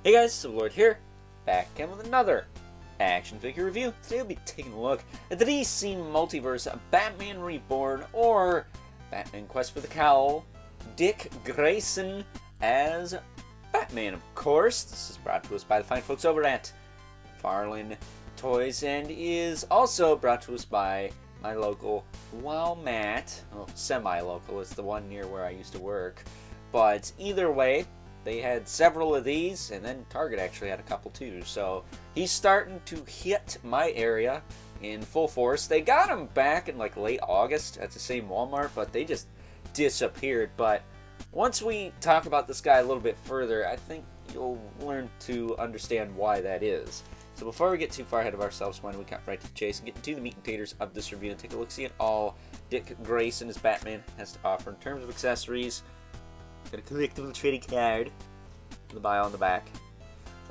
Hey guys, Lord here, back again with another action figure review. Today we'll be taking a look at the DC Multiverse Batman Reborn, or Batman Quest for the Cowl, Dick Grayson as Batman, of course. This is brought to us by the fine folks over at McFarlane Toys, and is also brought to us by my local Walmart. Well, semi-local, it's the one near where I used to work. But either way, they had several of these, and then Target actually had a couple too. So he's starting to hit my area in full force. They got him back in like late August at the same Walmart, but they just disappeared. But once we talk about this guy a little bit further, I think you'll learn to understand why that is. So before we get too far ahead of ourselves, why don't we cut right to the chase and get into the meat and taters of this review and take a look-see at all Dick Grayson as Batman has to offer in terms of accessories. Got a collectible trading card, the bio on the back.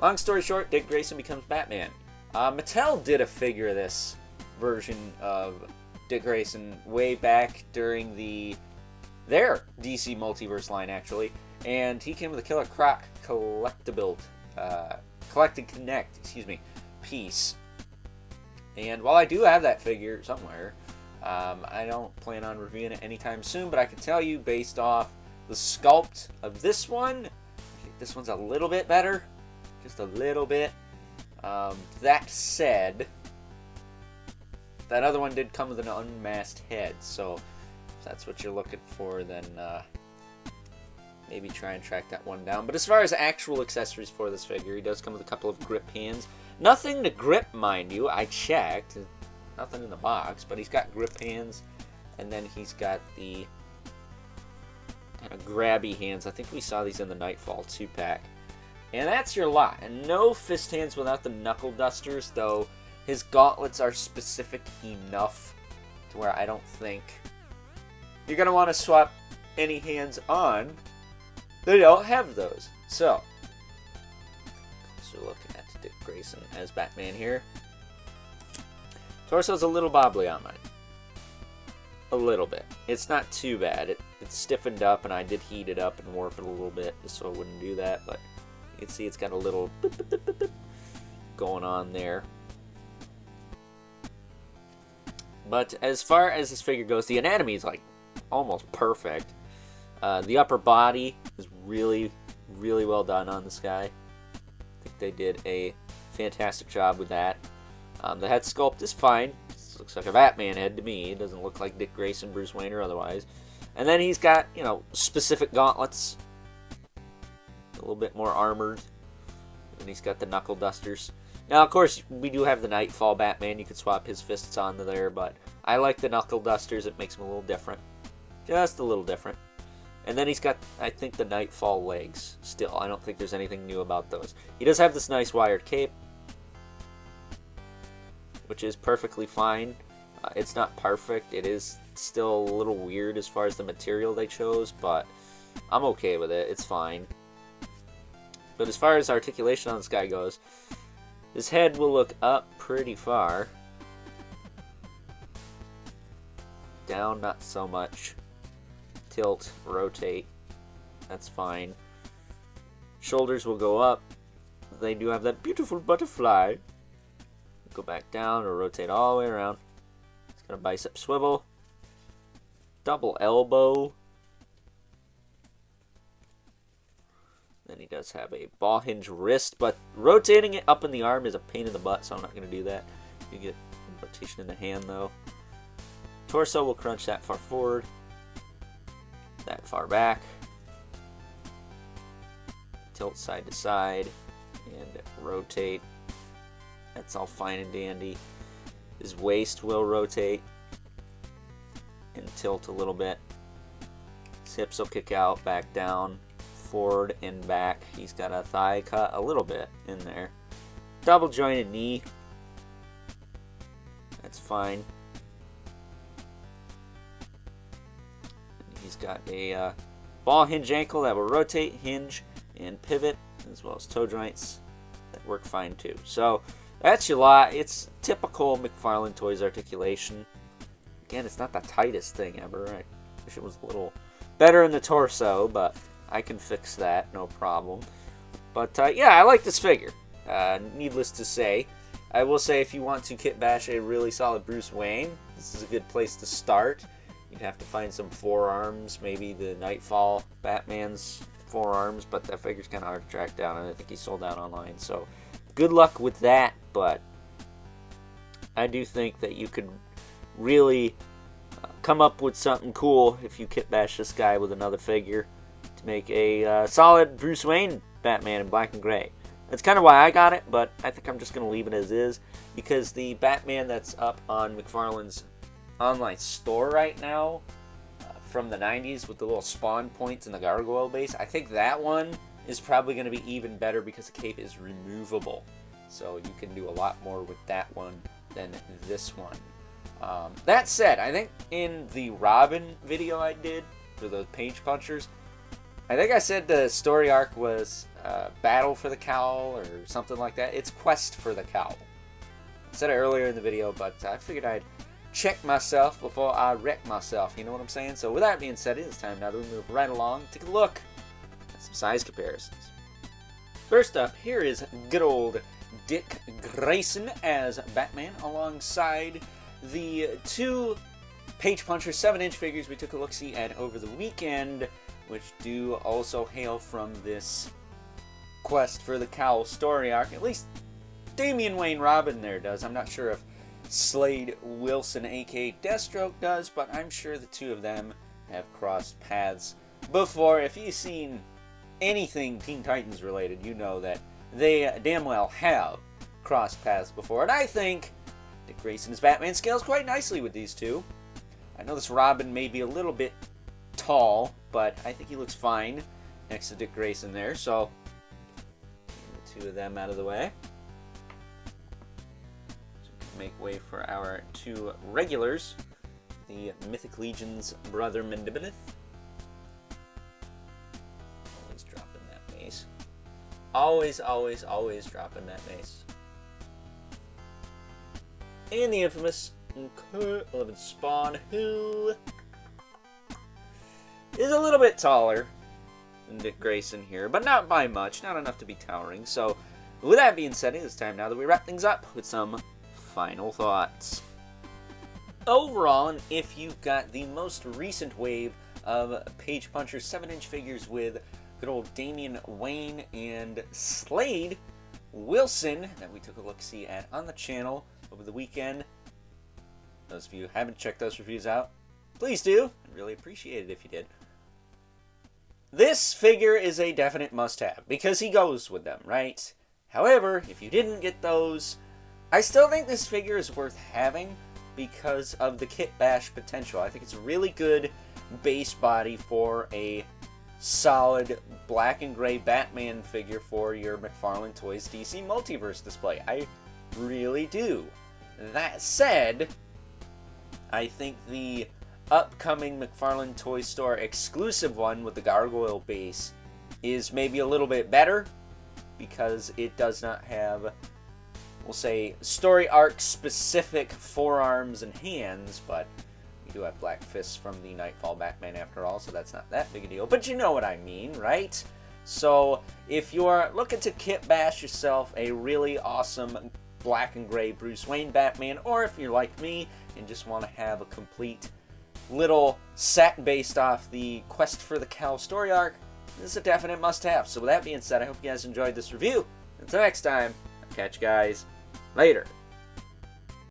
Long story short, Dick Grayson becomes Batman. Mattel did a figure of this version of Dick Grayson way back during their DC Multiverse line, actually, and he came with a Killer Croc collectible, piece. And while I do have that figure somewhere, I don't plan on reviewing it anytime soon, but I can tell you based off the sculpt of this one, I think this one's a little bit better, just a little bit. That said, that other one did come with an unmasked head, so if that's what you're looking for, then maybe try and track that one down. But as far as actual accessories for this figure, he does come with a couple of grip hands. Nothing to grip, mind you, I checked. Nothing in the box, but he's got grip hands, and then he's got the kind of grabby hands. I think we saw these in the Nightfall 2-pack. And that's your lot. And no fist hands without the knuckle dusters, though his gauntlets are specific enough to where I don't think you're going to want to swap any hands on. They don't have those. So look at Dick Grayson as Batman here. Torso's a little bobbly on mine. A little bit. It's not too bad. It's stiffened up, and I did heat it up and warp it a little bit just so it wouldn't do that, but you can see it's got a little going on there. But as far as this figure goes, the anatomy is like almost perfect. The upper body is really, really well done on this guy. I think they did a fantastic job with that. The head sculpt is fine. This looks like a Batman head to me. It doesn't look like Dick Grayson, Bruce Wayne, or otherwise. And then he's got, you know, specific gauntlets. A little bit more armored. And he's got the knuckle dusters. Now, of course, we do have the Nightfall Batman. You can swap his fists onto there, but I like the knuckle dusters. It makes him a little different. Just a little different. And then he's got, I think, the Nightfall legs still. I don't think there's anything new about those. He does have this nice wired cape, which is perfectly fine. It's not perfect. It is still a little weird as far as the material they chose, but I'm okay with it. It's fine. But as far as articulation on this guy goes, his head will look up pretty far. Down, not so much. Tilt, rotate. That's fine. Shoulders will go up. They do have that beautiful butterfly. Go back down or rotate all the way around. It's got a bicep swivel. Double elbow. Then he does have a ball hinge wrist, but rotating it up in the arm is a pain in the butt, so I'm not going to do that. You get rotation in the hand, though. Torso will crunch that far forward, that far back. Tilt side to side, and rotate. That's all fine and dandy. His waist will rotate and tilt a little bit. His hips will kick out, back down, forward and back. He's got a thigh cut a little bit in there. Double jointed knee. That's fine. And he's got a ball hinge ankle that will rotate, hinge, and pivot, as well as toe joints that work fine too. So that's your lot. It's typical McFarlane Toys articulation. Again, it's not the tightest thing ever. I wish it was a little better in the torso, but I can fix that, no problem. But yeah, I like this figure. Needless to say. I will say if you want to kit bash a really solid Bruce Wayne, this is a good place to start. You'd have to find some forearms, maybe the Nightfall Batman's forearms, but that figure's kind of hard to track down, and I think he sold out online. So good luck with that, but I do think that you could really come up with something cool if you kit bash this guy with another figure to make a solid Bruce Wayne Batman in black and gray. That's kind of why I got it, but I think I'm just going to leave it as is, because the Batman that's up on McFarlane's online store right now from the 90s with the little spawn points and the gargoyle base, I think that one is probably going to be even better because the cape is removable. So you can do a lot more with that one than this one. That said, I think in the Robin video I did for the page punchers, I think I said the story arc was Battle for the Cowl or something like that. It's Quest for the Cowl. I said it earlier in the video, but I figured I'd check myself before I wreck myself. You know what I'm saying? So with that being said, it is time now to move right along. Take a look at some size comparisons. First up, here is good old Dick Grayson as Batman alongside the two Page Puncher 7-inch figures we took a look-see at over the weekend, which do also hail from this Quest for the Cowl story arc. At least Damian Wayne Robin there does. I'm not sure if Slade Wilson, aka Deathstroke, does, but I'm sure the two of them have crossed paths before. If you've seen anything Teen Titans related, you know that they damn well have crossed paths before. And I think Dick Grayson's Batman scales quite nicely with these two. I know this Robin may be a little bit tall, but I think he looks fine next to Dick Grayson there. So, the two of them out of the way. So we can make way for our two regulars, the Mythic Legion's brother Mandibilith. Always dropping that mace. Always, always, always dropping that mace. And the infamous Kurt 11 Spawn, who is a little bit taller than Dick Grayson here, but not by much, not enough to be towering. So, with that being said, it is time now that we wrap things up with some final thoughts. Overall, and if you've got the most recent wave of Page Puncher 7-inch figures with good old Damian Wayne and Slade Wilson that we took a look-see at on the channel over the weekend, those of you who haven't checked those reviews out, please do. I'd really appreciate it if you did. This figure is a definite must-have because he goes with them, right? However, if you didn't get those, I still think this figure is worth having because of the kit bash potential. I think it's a really good base body for a solid black and gray Batman figure for your McFarlane Toys DC Multiverse display. I really do. That said, I think the upcoming McFarlane Toy Store exclusive one with the gargoyle base is maybe a little bit better because it does not have, we'll say, story arc specific forearms and hands, but we do have black fists from the Nightfall Batman after all, so that's not that big a deal. But you know what I mean, right? So if you're looking to kit bash yourself a really awesome black and gray Bruce Wayne Batman, or if you're like me and just want to have a complete little set based off the Quest for the Cowl story arc, this is a definite must-have. So with that being said, I hope you guys enjoyed this review. Until next time, I'll catch you guys later.